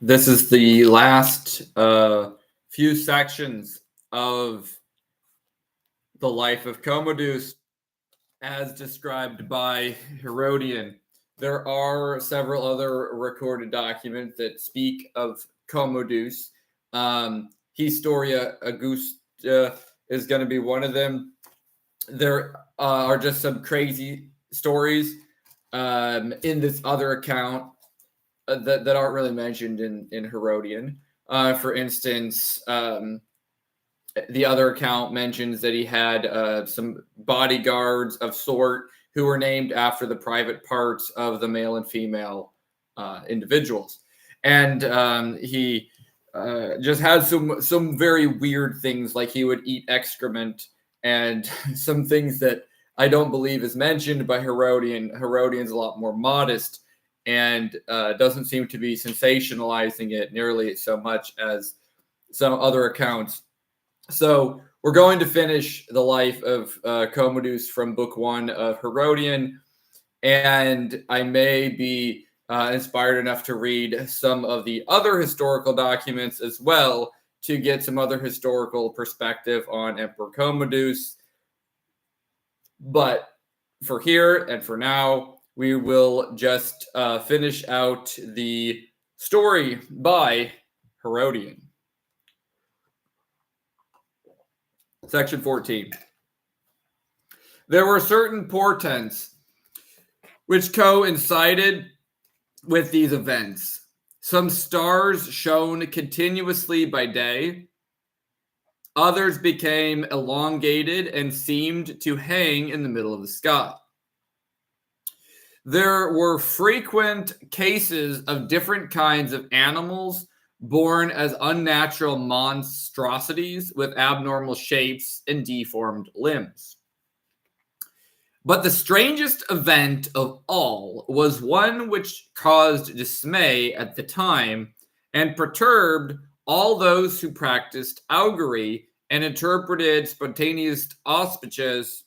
This is the last few sections of the life of Commodus as described by Herodian. There are several other recorded documents that speak of Commodus. Historia Augusta is going to be one of them. There are just some crazy stories in this other account that aren't really mentioned in Herodian. For instance, the other account mentions that he had some bodyguards of sort who were named after the private parts of the male and female individuals, and he just had some very weird things, like he would eat excrement and some things that I don't believe is mentioned by Herodian. Herodian's a lot more modest and doesn't seem to be sensationalizing it nearly so much as some other accounts. So we're going to finish the life of Commodus from Book 1 of Herodian, and I may be inspired enough to read some of the other historical documents as well to get some other historical perspective on Emperor Commodus. But for here and for now, we will just finish out the story by Herodian. Section 14. There were certain portents which coincided with these events. Some stars shone continuously by day. Others became elongated and seemed to hang in the middle of the sky. There were frequent cases of different kinds of animals born as unnatural monstrosities with abnormal shapes and deformed limbs. But the strangest event of all was one which caused dismay at the time and perturbed all those who practiced augury and interpreted spontaneous auspices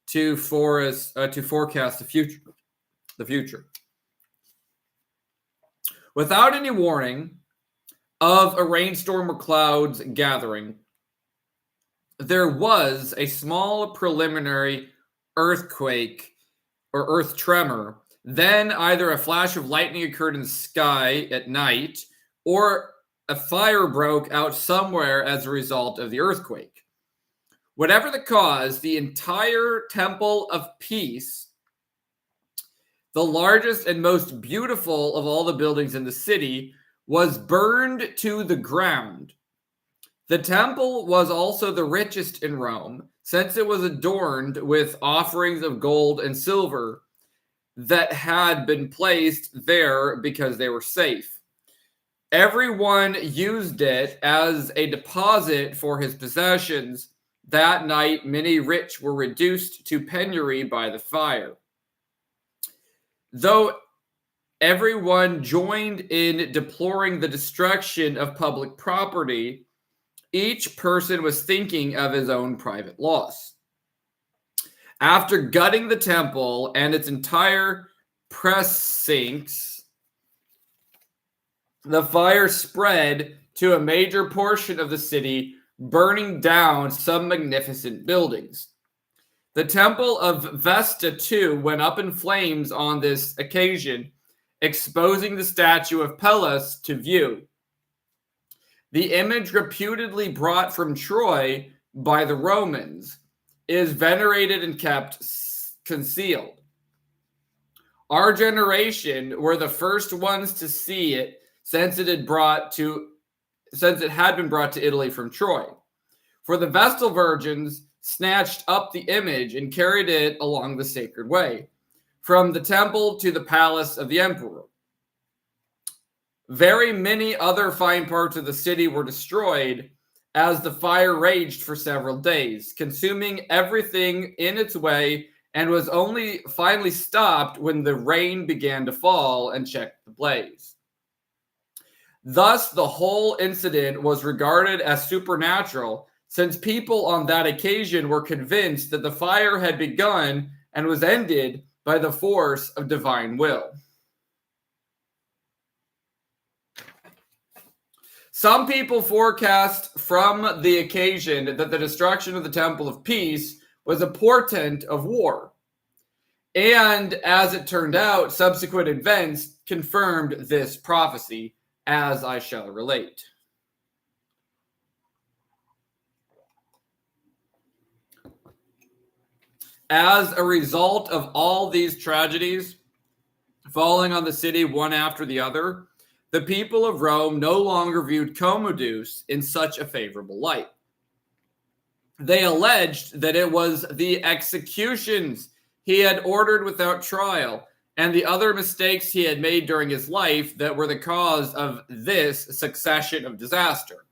to forecast the future. Without any warning of a rainstorm or clouds gathering, there was a small preliminary earthquake or earth tremor. Then either a flash of lightning occurred in the sky at night, or a fire broke out somewhere as a result of the earthquake. Whatever the cause, the entire Temple of Peace, the largest and most beautiful of all the buildings in the city, was burned to the ground. The temple was also the richest in Rome, since it was adorned with offerings of gold and silver that had been placed there because they were safe. Everyone used it as a deposit for his possessions. That night, many rich were reduced to penury by the fire. Though everyone joined in deploring the destruction of public property, each person was thinking of his own private loss. After gutting the temple and its entire precincts, the fire spread to a major portion of the city, burning down some magnificent buildings. The temple of Vesta, too, went up in flames on this occasion, exposing the statue of Pallas to view. The image reputedly brought from Troy by the Romans is venerated and kept concealed. Our generation were the first ones to see it since it had been brought to Italy from Troy. For the Vestal virgins snatched up the image and carried it along the sacred way, from the temple to the palace of the emperor. Very many other fine parts of the city were destroyed as the fire raged for several days, consuming everything in its way, and was only finally stopped when the rain began to fall and checked the blaze. Thus, the whole incident was regarded as supernatural, since people on that occasion were convinced that the fire had begun and was ended by the force of divine will. Some people forecast from the occasion that the destruction of the Temple of Peace was a portent of war. And as it turned out, subsequent events confirmed this prophecy, as I shall relate. As a result of all these tragedies falling on the city one after the other, the people of Rome no longer viewed Commodus in such a favorable light. They alleged that it was the executions he had ordered without trial and the other mistakes he had made during his life that were the cause of this succession of disaster.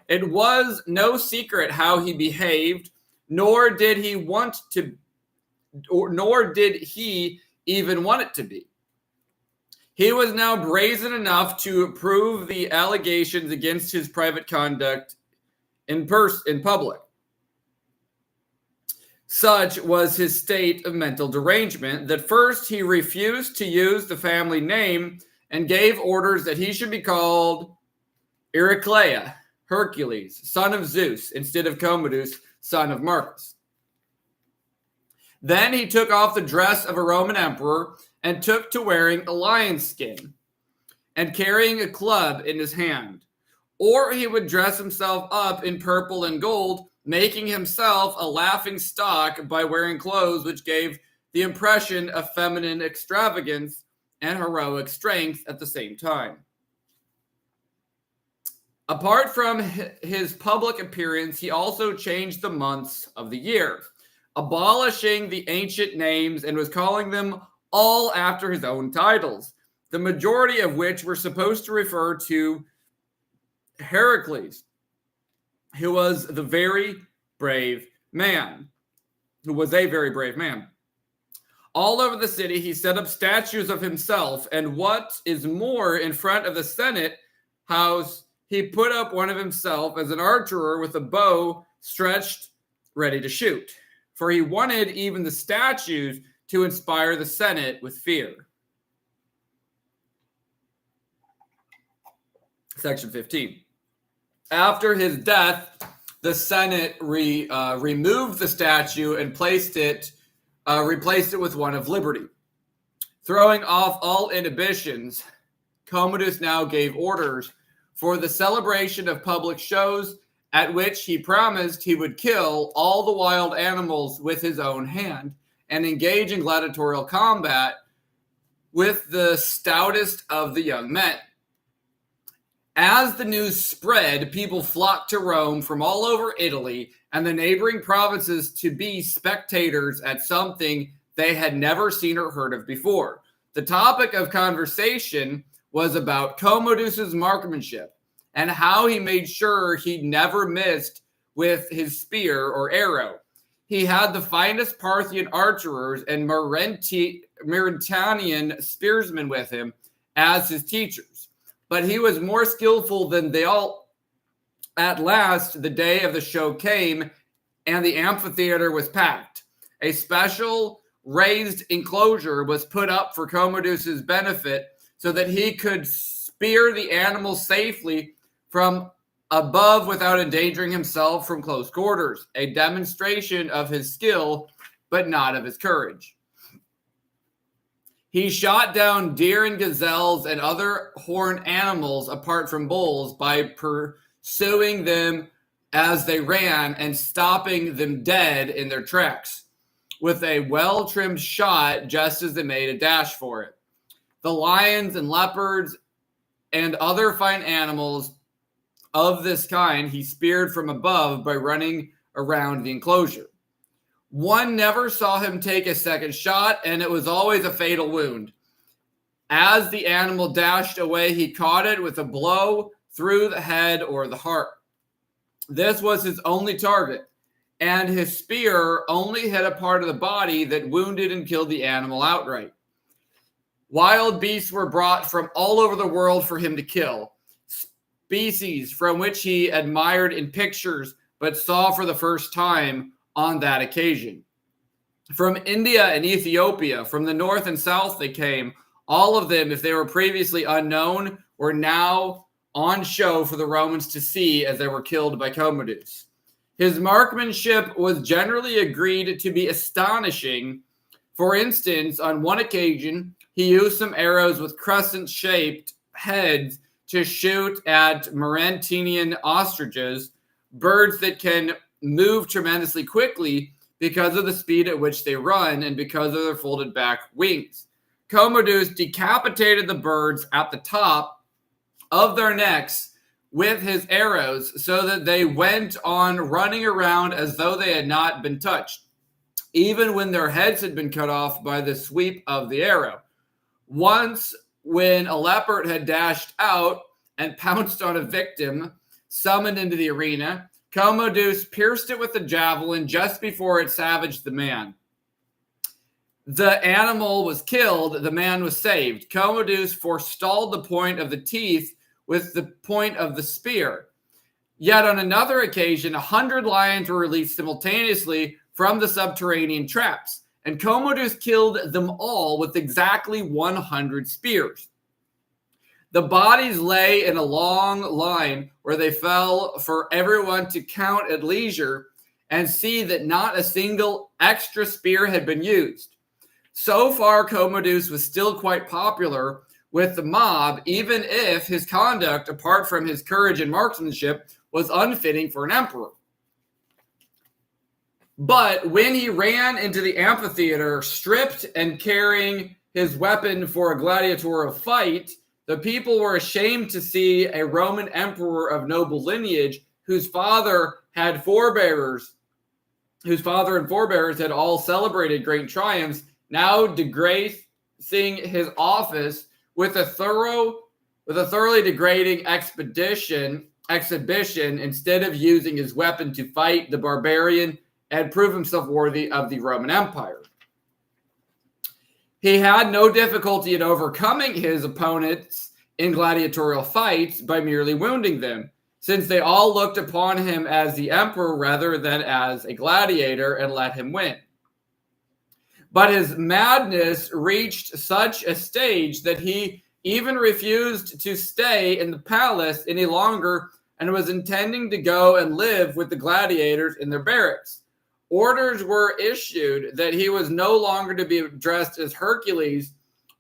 It was no secret how he behaved, nor did he even want it to be. He was now brazen enough to prove the allegations against his private conduct in public. Such was his state of mental derangement that first he refused to use the family name and gave orders that he should be called Heraclea, Hercules, son of Zeus, instead of Commodus, son of Marcus. Then he took off the dress of a Roman emperor and took to wearing a lion's skin and carrying a club in his hand. Or he would dress himself up in purple and gold, making himself a laughing stock by wearing clothes which gave the impression of feminine extravagance and heroic strength at the same time. Apart from his public appearance, he also changed the months of the year, abolishing the ancient names and was calling them all after his own titles, the majority of which were supposed to refer to Heracles, who was a very brave man. All over the city, he set up statues of himself, and what is more, in front of the Senate house, he put up one of himself as an archer with a bow stretched, ready to shoot. For he wanted even the statues to inspire the Senate with fear. Section 15. After his death, the Senate removed the statue and replaced it with one of liberty. Throwing off all inhibitions, Commodus now gave orders for the celebration of public shows at which he promised he would kill all the wild animals with his own hand and engage in gladiatorial combat with the stoutest of the young men. As the news spread, people flocked to Rome from all over Italy and the neighboring provinces to be spectators at something they had never seen or heard of before. The topic of conversation was about Commodus's marksmanship and how he made sure he never missed with his spear or arrow. He had the finest Parthian archers and Mauritanian spearsmen with him as his teachers. But he was more skillful than they all. At last, the day of the show came, and the amphitheater was packed. A special raised enclosure was put up for Commodus's benefit so that he could spear the animal safely from above without endangering himself from close quarters, a demonstration of his skill, but not of his courage. He shot down deer and gazelles and other horned animals apart from bulls by pursuing them as they ran and stopping them dead in their tracks with a well-trimmed shot just as they made a dash for it. The lions and leopards and other fine animals of this kind he speared from above by running around the enclosure. One never saw him take a second shot, and it was always a fatal wound. As the animal dashed away, he caught it with a blow through the head or the heart. This was his only target, and his spear only hit a part of the body that wounded and killed the animal outright. Wild beasts were brought from all over the world for him to kill, species from which he admired in pictures but saw for the first time on that occasion. From India and Ethiopia, from the north and south they came. All of them, if they were previously unknown, were now on show for the Romans to see as they were killed by Commodus. His marksmanship was generally agreed to be astonishing. For instance, on one occasion, he used some arrows with crescent-shaped heads to shoot at Marantinian ostriches, birds that can move tremendously quickly because of the speed at which they run and because of their folded back wings. Commodus decapitated the birds at the top of their necks with his arrows so that they went on running around as though they had not been touched, even when their heads had been cut off by the sweep of the arrow. Once, when a leopard had dashed out and pounced on a victim summoned into the arena, Commodus pierced it with a javelin just before it savaged the man. The animal was killed, the man was saved. Commodus forestalled the point of the teeth with the point of the spear. Yet on another occasion, 100 lions were released simultaneously from the subterranean traps, and Commodus killed them all with exactly 100 spears. The bodies lay in a long line where they fell for everyone to count at leisure and see that not a single extra spear had been used. So far, Commodus was still quite popular with the mob, even if his conduct, apart from his courage and marksmanship, was unfitting for an emperor. But when he ran into the amphitheater, stripped and carrying his weapon for a gladiatorial fight, the people were ashamed to see a Roman emperor of noble lineage whose father and forebears had all celebrated great triumphs, now disgracing his office with a thoroughly degrading exhibition instead of using his weapon to fight the barbarian and prove himself worthy of the Roman Empire. He had no difficulty in overcoming his opponents in gladiatorial fights by merely wounding them, since they all looked upon him as the emperor rather than as a gladiator and let him win. But his madness reached such a stage that he even refused to stay in the palace any longer and was intending to go and live with the gladiators in their barracks. Orders were issued that he was no longer to be addressed as Hercules,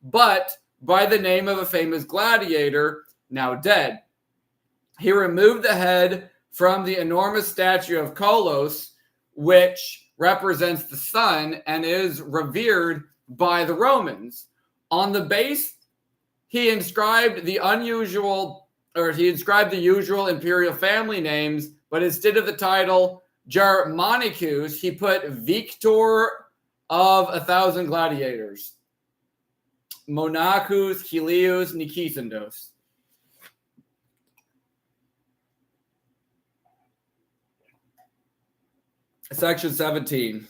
but by the name of a famous gladiator, now dead. He removed the head from the enormous statue of Colossus, which represents the sun and is revered by the Romans. On the base, he inscribed the usual imperial family names, but instead of the title Germanicus, he put Victor of 1,000 gladiators, Monachus Helios Nikisandos. Section 17.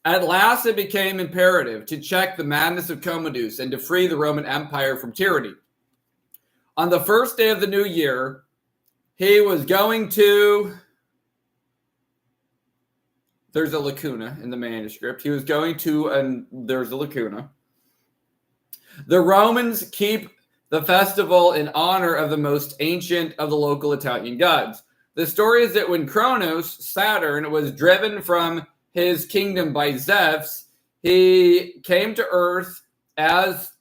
At last it became imperative to check the madness of Commodus and to free the Roman Empire from tyranny. On the first day of the new year, he was going to... There's a lacuna in the manuscript. He was going to, and there's a lacuna. The Romans keep the festival in honor of the most ancient of the local Italian gods. The story is that when Kronos, Saturn, was driven from his kingdom by Zeus, he came to Earth as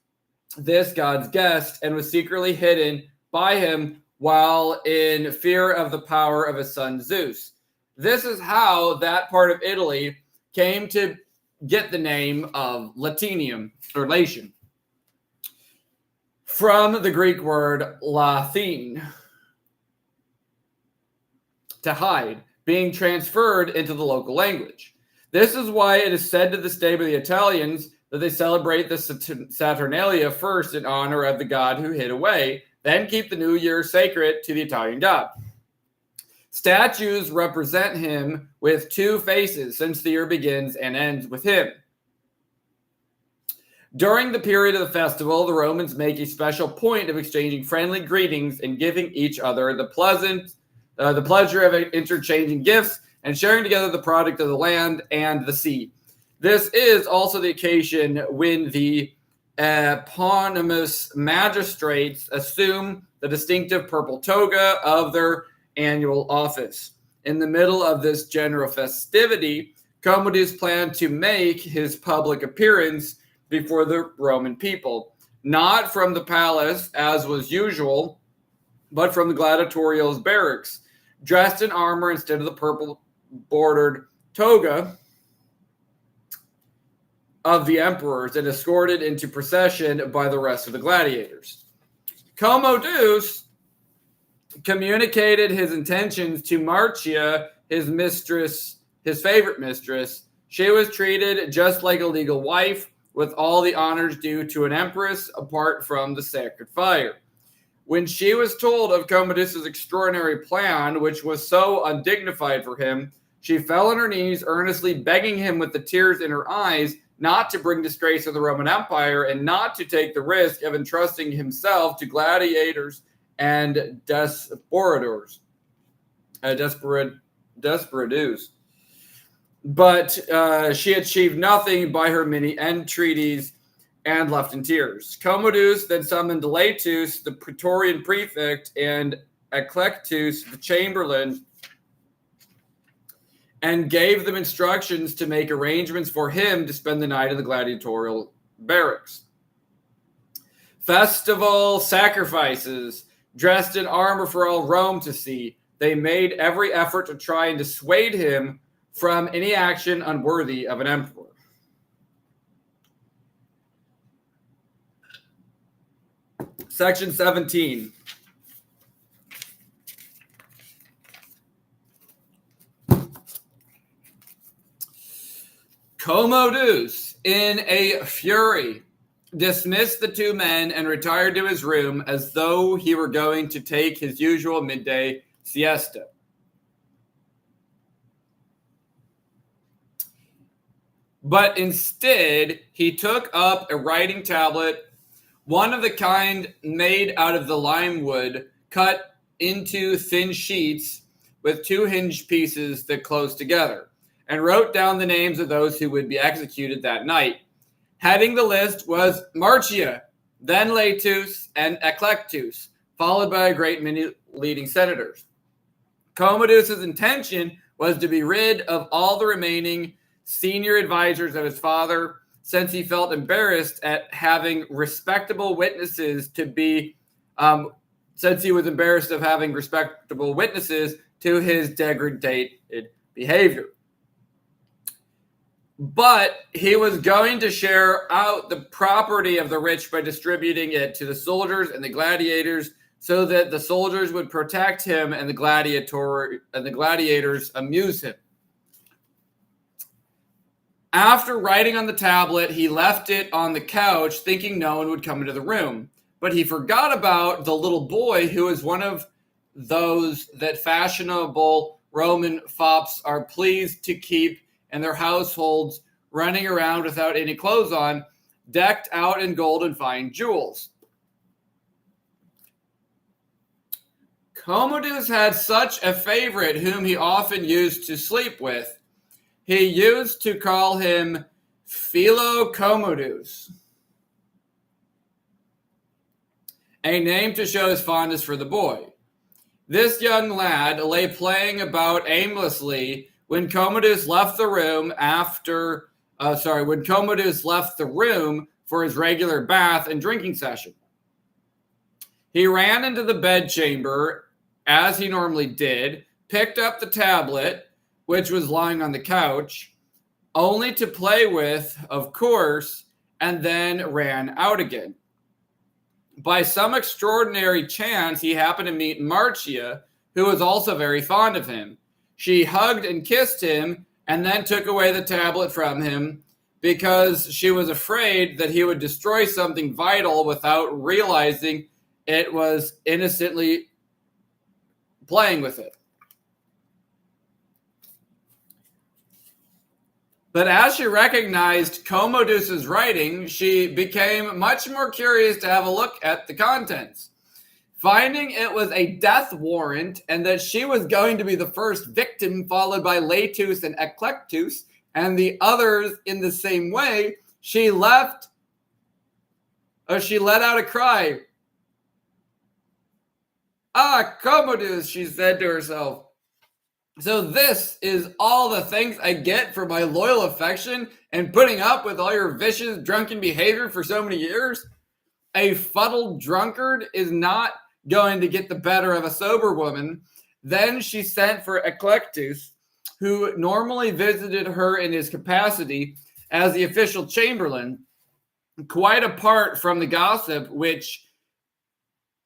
this god's guest and was secretly hidden by him while in fear of the power of his son Zeus. This is how that part of Italy came to get the name of Latinium, or Latium, from the Greek word lathine, to hide, being transferred into the local language. This is why it is said to this day by the Italians that they celebrate the Saturnalia first in honor of the god who hid away, then keep the new year sacred to the Italian god. Statues represent him with two faces, since the year begins and ends with him. During the period of the festival, the Romans make a special point of exchanging friendly greetings and giving each other the pleasure of interchanging gifts and sharing together the product of the land and the sea. This is also the occasion when the eponymous magistrates assume the distinctive purple toga of their annual office. In the middle of this general festivity, Commodus planned to make his public appearance before the Roman people, not from the palace as was usual, but from the gladiatorials' barracks, dressed in armor instead of the purple bordered toga of the emperors and escorted into procession by the rest of the gladiators. Commodus communicated his intentions to Marcia, his mistress, his favorite mistress. She was treated just like a legal wife, with all the honors due to an empress apart from the sacred fire. When she was told of Commodus's extraordinary plan, which was so undignified for him, she fell on her knees, earnestly begging him with the tears in her eyes not to bring disgrace to the Roman Empire and not to take the risk of entrusting himself to gladiators and desperadoes. But she achieved nothing by her many entreaties and left in tears. Commodus then summoned Laetus, the Praetorian prefect, and Eclectus, the chamberlain, and gave them instructions to make arrangements for him to spend the night in the gladiatorial barracks. Festival sacrifices, dressed in armor for all Rome to see, they made every effort to try and dissuade him from any action unworthy of an emperor. Section 17. Commodus, in a fury, dismissed the two men and retired to his room as though he were going to take his usual midday siesta. But instead, he took up a writing tablet, one of the kind made out of the lime wood, cut into thin sheets with two hinged pieces that closed together, and wrote down the names of those who would be executed that night. Heading the list was Marcia, then Laetus, and Eclectus, followed by a great many leading senators. Commodus's intention was to be rid of all the remaining senior advisors of his father, since he felt embarrassed at having respectable witnesses to his degraded behavior. But he was going to share out the property of the rich by distributing it to the soldiers and the gladiators, so that the soldiers would protect him and the gladiators amuse him. After writing on the tablet, he left it on the couch, thinking no one would come into the room. But he forgot about the little boy, who is one of those that fashionable Roman fops are pleased to keep in their households, running around without any clothes on, decked out in gold and fine jewels. Commodus had such a favorite whom he often used to sleep with. He used to call him Philo Commodus, a name to show his fondness for the boy. This young lad lay playing about aimlessly when Commodus left the room for his regular bath and drinking session. He ran into the bedchamber, as he normally did, picked up the tablet, which was lying on the couch, only to play with, of course, and then ran out again. By some extraordinary chance, he happened to meet Marcia, who was also very fond of him. She hugged and kissed him and then took away the tablet from him because she was afraid that he would destroy something vital without realizing it was innocently playing with it. But as she recognized Commodus's writing, she became much more curious to have a look at the contents. Finding it was a death warrant and that she was going to be the first victim, followed by Laetus and Eclectus and the others in the same way, she left She let out a cry. "Ah, Commodus," she said to herself. "So this is all the thanks I get for my loyal affection and putting up with all your vicious, drunken behavior for so many years? A fuddled drunkard is not going to get the better of a sober woman." Then she sent for Eclectus, who normally visited her in his capacity as the official chamberlain, quite apart from the gossip which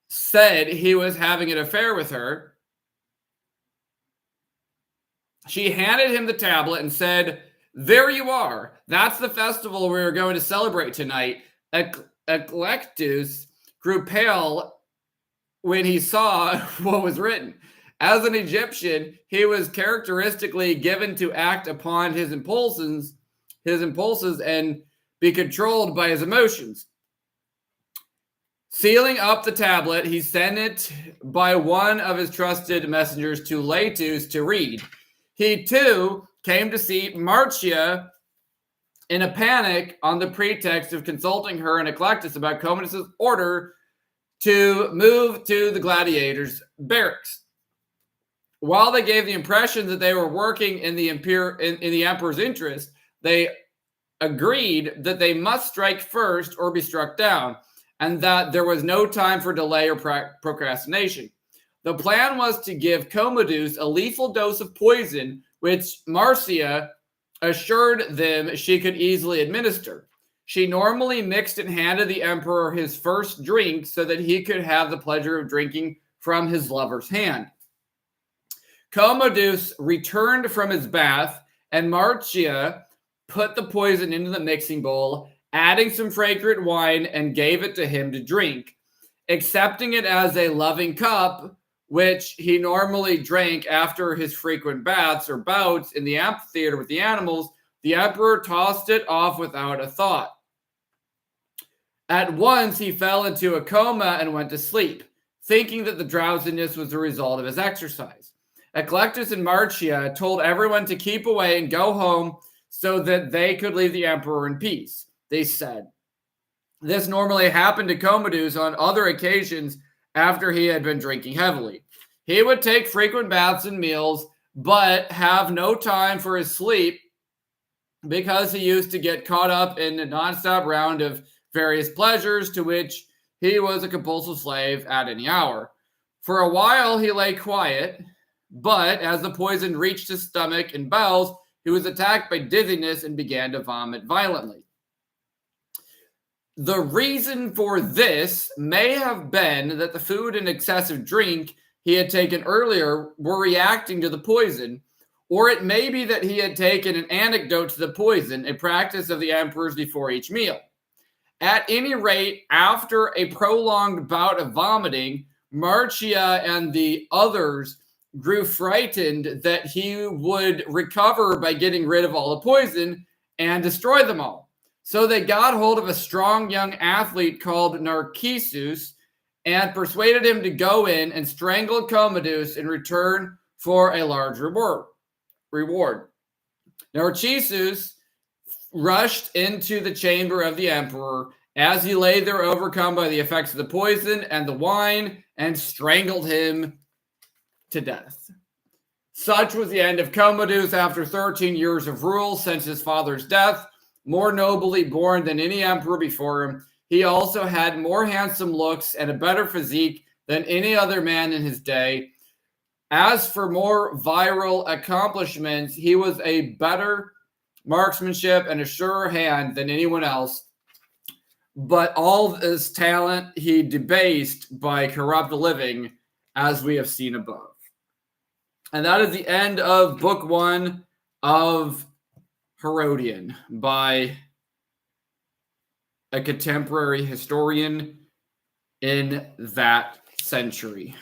said he was having an affair with her. She handed him the tablet and said, "There you are. That's the festival we're going to celebrate tonight." Eclectus grew pale when he saw what was written. As an Egyptian, he was characteristically given to act upon his impulses and be controlled by his emotions. Sealing up the tablet, he sent it by one of his trusted messengers to Latus to read. He too came to see Marcia in a panic on the pretext of consulting her and Eclectus about Commodus's order to move to the gladiators' barracks. While they gave the impression that they were working in the emperor's interest, they agreed that they must strike first or be struck down, and that there was no time for delay or procrastination. The plan was to give Commodus a lethal dose of poison, which Marcia assured them she could easily administer. She normally mixed and handed the emperor his first drink so that he could have the pleasure of drinking from his lover's hand. Commodus returned from his bath, and Marcia put the poison into the mixing bowl, adding some fragrant wine, and gave it to him to drink. Accepting it as a loving cup, which he normally drank after his frequent baths or bouts in the amphitheater with the animals, the emperor tossed it off without a thought. At once, he fell into a coma and went to sleep, thinking that the drowsiness was the result of his exercise. Eclectus and Marcia told everyone to keep away and go home so that they could leave the emperor in peace. They said this normally happened to Commodus on other occasions after he had been drinking heavily. He would take frequent baths and meals, but have no time for his sleep because he used to get caught up in a nonstop round of various pleasures to which he was a compulsive slave at any hour. For a while, he lay quiet, but as the poison reached his stomach and bowels, he was attacked by dizziness and began to vomit violently. The reason for this may have been that the food and excessive drink he had taken earlier were reacting to the poison, or it may be that he had taken an antidote to the poison, a practice of the emperors before each meal. At any rate, after a prolonged bout of vomiting, Marcia and the others grew frightened that he would recover by getting rid of all the poison and destroy them all. So they got hold of a strong young athlete called Narcissus and persuaded him to go in and strangle Commodus in return for a large reward. Narcissus rushed into the chamber of the emperor as he lay there overcome by the effects of the poison and the wine and strangled him to death. Such was the end of Commodus after 13 years of rule since his father's death. More nobly born than any emperor before him, he also had more handsome looks and a better physique than any other man in his day. As for more virile accomplishments, he was a better marksmanship and a surer hand than anyone else. But all this talent he debased by corrupt living, as we have seen above. And that is the end of book 1 of Herodian by a contemporary historian in that century.